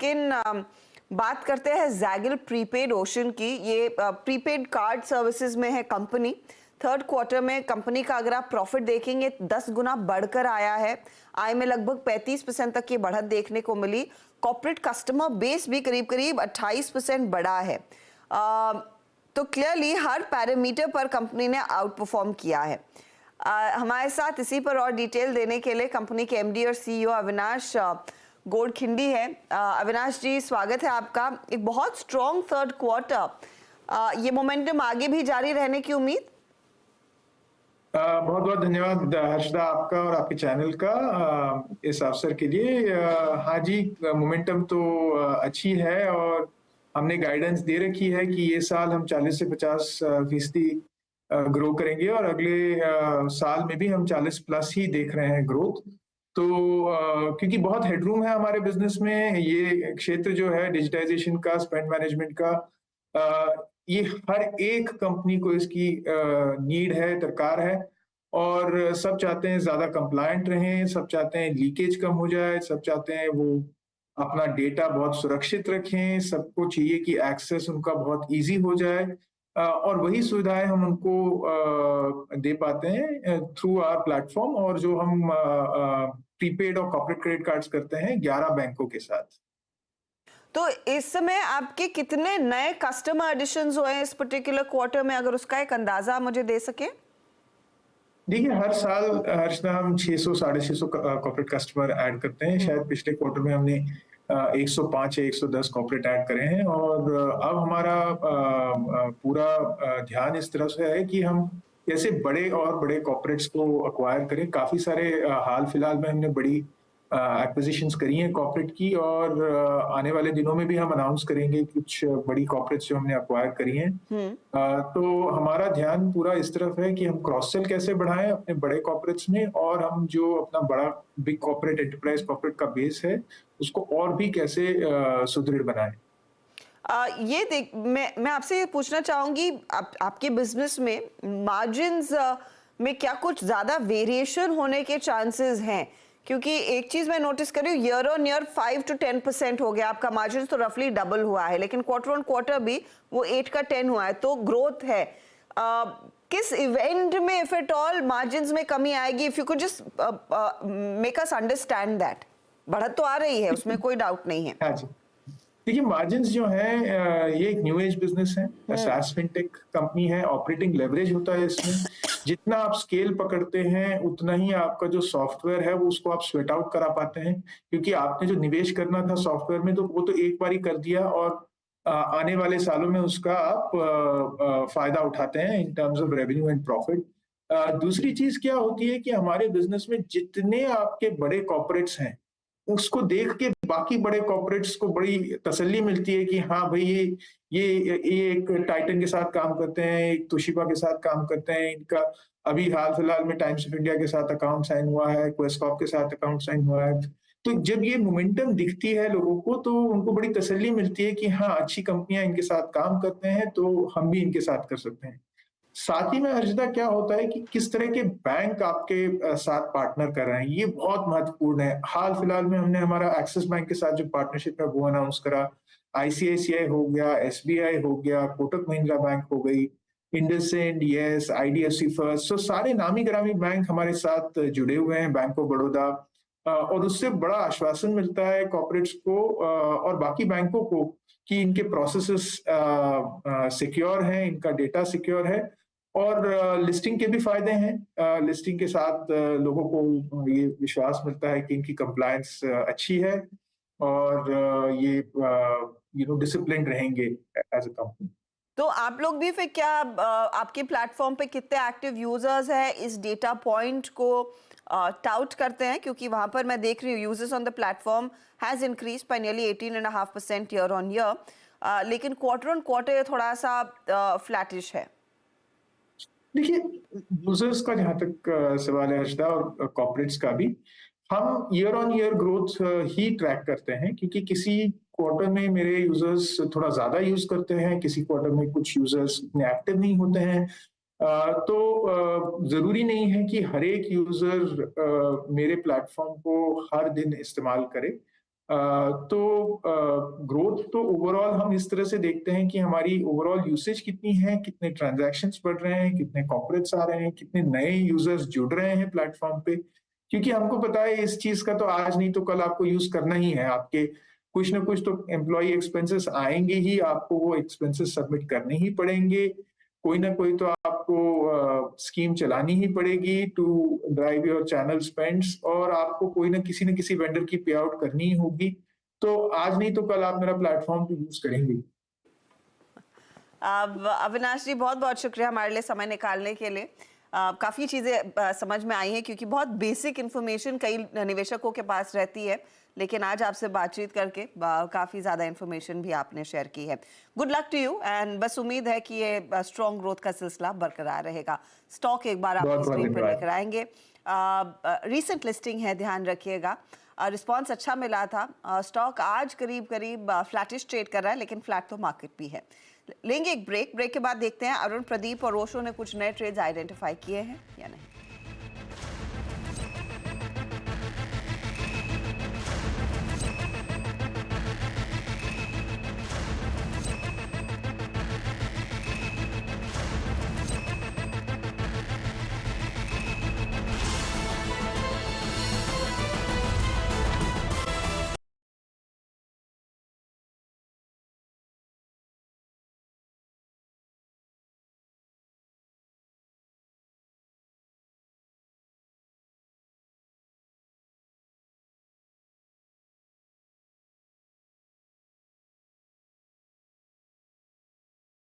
लेकिन बात करते हैं ज़ैगल प्रीपेड ओशन की। ये प्रीपेड कार्ड सर्विसेज में है कंपनी। थर्ड क्वार्टर में कंपनी का अगर आप प्रॉफिट देखेंगे 10 गुना बढ़कर आया है। आय में लगभग 35% तक की बढ़त देखने को मिली। कॉर्पोरेट कस्टमर बेस भी करीब करीब 28% बढ़ा है। तो क्लियरली हर पैरामीटर पर कंपनी ने आउट परफॉर्म किया है। हमारे साथ इसी पर और डिटेल देने के लिए कंपनी के एमडी और सीईओ अविनाश गोडखिंडी है। अविनाश जी, स्वागत है आपका। एक बहुत स्ट्रॉन्ग थर्ड क्वार्टर, ये मोमेंटम आगे भी जारी रहने की उम्मीद? बहुत बहुत धन्यवाद हर्षदा, आपका और आपके चैनल का इस अवसर के लिए। हाँ जी, मोमेंटम तो अच्छी है और हमने गाइडेंस दे रखी है कि ये साल हम 40 से 50% ग्रो करेंगे और अगले साल में भी हम 40 प्लस ही देख रहे हैं ग्रोथ। तो क्योंकि बहुत हेडरूम है हमारे बिजनेस में, ये क्षेत्र जो है डिजिटाइजेशन का, स्पेंड मैनेजमेंट का, ये हर एक कंपनी को इसकी नीड है, दरकार है और सब चाहते हैं ज्यादा कंप्लायंट रहें, सब चाहते हैं लीकेज कम हो जाए, सब चाहते हैं वो अपना डेटा बहुत सुरक्षित रखें, सबको चाहिए कि एक्सेस उनका बहुत इजी हो जाए और वही सुविधाएं हम उनको दे पाते हैं थ्रू आवर प्लेटफॉर्म। और जो हम प्रीपेड और कॉर्पोरेट क्रेडिट कार्ड्स करते हैं 11 बैंकों के साथ। तो इस समय आपके कितने नए कस्टमर एडिशंस हुए हैं इस पर्टिकुलर क्वार्टर में, अगर उसका एक अंदाजा मुझे दे सके? देखिए, हर साल हर्षदा हम 600 साढ़े 600 कॉर्पोरेट कस्टमर ऐड करते हैं। शायद पिछले क्वार्टर में हमने 105 या 110 कॉर्पोरेट ऐड करे हैं और अब हमारा पूरा ध्यान इस तरह से है कि हम कैसे बड़े और बड़े कॉर्पोरेट्स को अक्वायर करें। काफी सारे हाल फिलहाल में हमने बड़ी एक्विजिशंस करी हैं कॉर्पोरेट की और आने वाले दिनों में भी हम अनाउंस करेंगे कुछ बड़ी कॉर्पोरेट्स जो हमने अक्वायर करी हैं। तो हमारा ध्यान पूरा इस तरफ है कि हम क्रॉस सेल कैसे बढ़ाएं अपने बड़े कॉर्पोरेट्स में और हम जो अपना बड़ा बिग कॉर्पोरेट एंटरप्राइज कॉर्पोरेट का बेस है उसको और भी कैसे सुदृढ़ बनाएं। ये देख, मैं आपसे ये पूछना चाहूंगी, आपके बिजनेस में मार्जिन्स में क्या कुछ ज्यादा वेरिएशन होने के चांसेस हैं? क्योंकि एक चीज मैं नोटिस कर रही हूँ, ईयर ऑन ईयर 5 to 10% हो गया आपका मार्जिन, तो रफली डबल हुआ है, लेकिन क्वार्टर ऑन क्वार्टर भी वो 8 का 10 हुआ है, तो ग्रोथ है। किस इवेंट में इफ एट ऑल मार्जिन्स में कमी आएगी? If you could just make us understand that. बढ़त तो आ रही है, उसमें कोई डाउट नहीं है। हाँ जी, देखिए मार्जिन्स जो है ये एक न्यू एज बिजनेस है, सास फिनटेक कंपनी है, ऑपरेटिंग लेवरेज होता है इसमें। जितना आप स्केल पकड़ते हैं उतना ही आपका जो सॉफ्टवेयर है वो उसको आप स्वेट आउट करा पाते हैं, क्योंकि आपने जो निवेश करना था सॉफ्टवेयर में तो वो तो एक बार ही कर दिया और आने वाले सालों में उसका आप फायदा उठाते हैं in terms of revenue and profit. दूसरी चीज क्या होती है कि हमारे बिजनेस में जितने आपके बड़े कॉर्पोरेट्स हैं उसको देख के बाकी बड़े कॉर्पोरेट्स को बड़ी तसल्ली मिलती है कि हाँ भाई ये एक टाइटन के साथ काम करते हैं, एक तोशिबा के साथ काम करते हैं, इनका अभी हाल फिलहाल में टाइम्स ऑफ इंडिया के साथ अकाउंट साइन हुआ है, क्वेस्कॉर्प के साथ अकाउंट साइन हुआ है। तो जब ये मोमेंटम दिखती है लोगों को तो उनको बड़ी तसल्ली मिलती है कि हाँ अच्छी कंपनियां इनके साथ काम करते हैं तो हम भी इनके साथ कर सकते हैं। साथ ही में हर्षदा क्या होता है कि किस तरह के बैंक आपके साथ पार्टनर कर रहे हैं, ये बहुत महत्वपूर्ण है। हाल फिलहाल में हमने हमारा एक्सिस बैंक के साथ जो पार्टनरशिप है वो अनाउंस करा। आईसीआईसीआई हो गया, एसबीआई हो गया, कोटक महिंद्रा बैंक हो गई, इंडसइंड, यस, आईडीएफसी फर्स्ट, तो सारे नामी गिरामी बैंक हमारे साथ जुड़े हुए हैं, बैंक ऑफ बड़ौदा। और उससे बड़ा आश्वासन मिलता है कॉर्पोरेट्स को और बाकी बैंकों को कि इनके प्रोसेसेस सिक्योर हैं, इनका डेटा सिक्योर है और लिस्टिंग के भी फायदे हैं। लिस्टिंग के साथ लोगों को ये विश्वास मिलता है कि इनकी कंप्लायंस अच्छी है और ये डिसिप्लिन रहेंगे एज अ कंपनी। तो आप लोग भी फिर क्या आपके प्लेटफॉर्म पे कितने एक्टिव यूजर्स हैं इस डेटा पॉइंट को टाउट करते हैं? क्योंकि वहां पर मैं देख रही हूँ users on the platform has increase by nearly 18.5% year on year, लेकिन क्वार्टर ऑन क्वार्टर थोड़ा सा फ्लैटिश है। देखिए, यूजर्स का जहां तक सवाल है हर्षदा और कॉर्पोरेट्स का भी, हम year on year growth he track करते हैं, क्योंकि किसी क्वार्टर में मेरे यूजर्स थोड़ा ज्यादा यूज करते हैं, किसी क्वार्टर में कुछ यूजर्स इतने एक्टिव नहीं होते हैं। तो जरूरी नहीं है कि हर एक यूजर मेरे प्लेटफॉर्म को हर दिन इस्तेमाल करे। तो ग्रोथ तो ओवरऑल हम इस तरह से देखते हैं कि हमारी ओवरऑल यूसेज कितनी है, कितने ट्रांजैक्शंस बढ़ रहे हैं, कितने कॉर्पोरेट्स आ रहे हैं, कितने नए यूजर्स जुड़ रहे हैं प्लेटफॉर्म पे। क्योंकि हमको पता है इस चीज का तो आज नहीं तो कल आपको यूज करना ही है। आपके कुछ ना कुछ तो एम्प्लॉय एक्सपेंसेस आएंगे ही, आपको वो एक्सपेंसेस सबमिट करने ही पड़ेंगे। कोई ना कोई तो आपको स्कीम चलानी ही पड़ेगी to drive your channel spends, और आपको कोई ना किसी वेंडर की पे आउट करनी ही होगी। तो आज नहीं तो कल आप मेरा प्लेटफॉर्म तो यूज करेंगे। अब अविनाश जी, बहुत बहुत शुक्रिया हमारे लिए समय निकालने के लिए। काफ़ी चीज़ें समझ में आई हैं, क्योंकि बहुत बेसिक इन्फॉर्मेशन कई निवेशकों के पास रहती है, लेकिन आज आपसे बातचीत करके काफ़ी ज़्यादा इन्फॉर्मेशन भी आपने शेयर की है। Good luck to you, and बस उम्मीद है कि ये स्ट्रॉन्ग ग्रोथ का सिलसिला बरकरार रहेगा। स्टॉक एक बार बहुत आपकी बहुत स्क्रीन पर धन्यवाद। लेकर आएंगे। रीसेंट लिस्टिंग है, ध्यान रखिएगा। रिस्पॉन्स अच्छा मिला था। स्टॉक आज करीब करीब फ्लैटिश ट्रेड कर रहा है, लेकिन फ्लैट तो मार्केट भी है। लेंगे एक ब्रेक के बाद देखते हैं अरुण, प्रदीप और रोशो ने कुछ नए ट्रेड्स आइडेंटिफाई किए हैं या नहीं।